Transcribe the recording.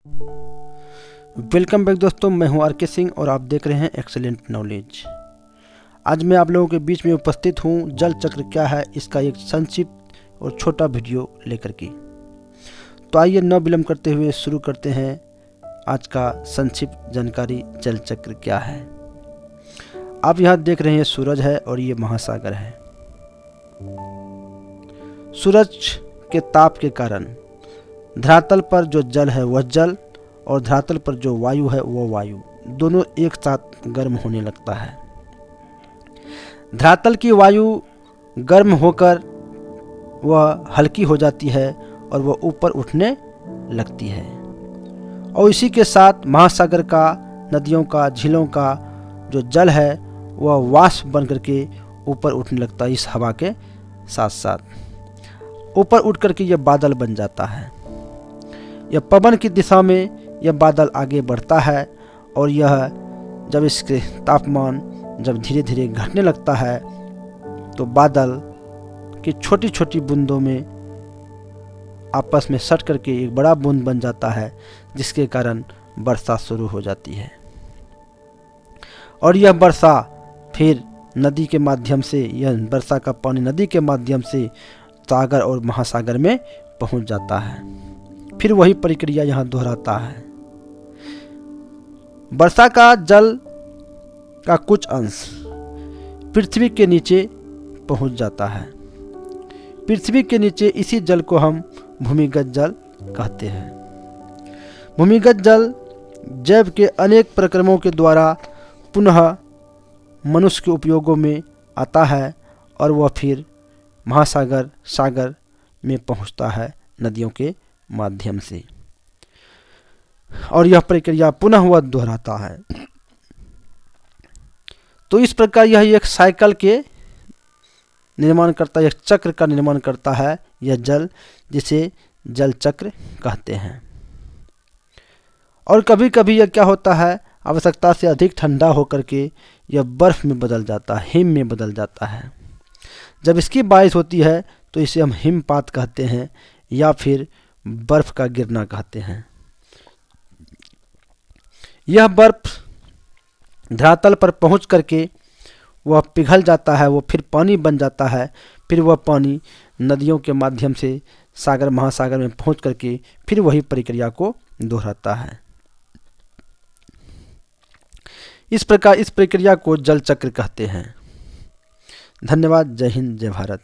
Welcome back दोस्तों, मैं हूं आर.के. सिंह और आप देख रहे हैं एक्सेलेंट नॉलेज। आज मैं आप लोगों के बीच में उपस्थित हूं जल चक्र क्या है इसका एक संक्षिप्त और छोटा वीडियो लेकर के। तो आइए न विलंब करते हुए शुरू करते हैं आज का संक्षिप्त जानकारी। जल चक्र क्या है। आप यहाँ देख रहे हैं सूरज है और ये महासागर है। सूरज के ताप के कारण धरातल पर जो जल है वह जल और धरातल पर जो वायु है वो वायु दोनों एक साथ गर्म होने लगता है। धरातल की वायु गर्म होकर वह हल्की हो जाती है और वह ऊपर उठने लगती है और इसी के साथ महासागर का, नदियों का, झीलों का जो जल है वह वाष्प बन करके ऊपर उठने लगता है। इस हवा के साथ साथ ऊपर उठ करके यह बादल बन जाता है। यह पवन की दिशा में यह बादल आगे बढ़ता है और यह जब इसके तापमान जब धीरे धीरे घटने लगता है तो बादल की छोटी छोटी बूंदों में आपस में सट करके एक बड़ा बूंद बन जाता है, जिसके कारण वर्षा शुरू हो जाती है। और यह वर्षा फिर नदी के माध्यम से, यह वर्षा का पानी नदी के माध्यम से सागर और महासागर में पहुंच जाता है। फिर वही प्रक्रिया यहाँ दोहराता है। वर्षा का जल का कुछ अंश पृथ्वी के नीचे पहुंच जाता है। पृथ्वी के नीचे इसी जल को हम भूमिगत जल कहते हैं। भूमिगत जल जैव के अनेक प्रक्रमों के द्वारा पुनः मनुष्य के उपयोगों में आता है और वह फिर महासागर, सागर में पहुंचता है नदियों के माध्यम से, और यह प्रक्रिया पुनः वह दोहराता है। तो इस प्रकार यह एक साइकिल के निर्माण करता है, एक चक्र का निर्माण करता है यह जल, जिसे जल चक्र कहते हैं। और कभी कभी यह क्या होता है, आवश्यकता से अधिक ठंडा होकर के यह बर्फ में बदल जाता है, हिम में बदल जाता है। जब इसकी बारिश होती है तो इसे हम हिमपात कहते हैं या फिर बर्फ का गिरना कहते हैं। यह बर्फ धरातल पर पहुंच करके वह पिघल जाता है, वो फिर पानी बन जाता है। फिर वह पानी नदियों के माध्यम से सागर, महासागर में पहुंच करके फिर वही प्रक्रिया को दोहराता है। इस प्रकार इस प्रक्रिया को जल चक्र कहते हैं। धन्यवाद। जय हिंद, जय भारत।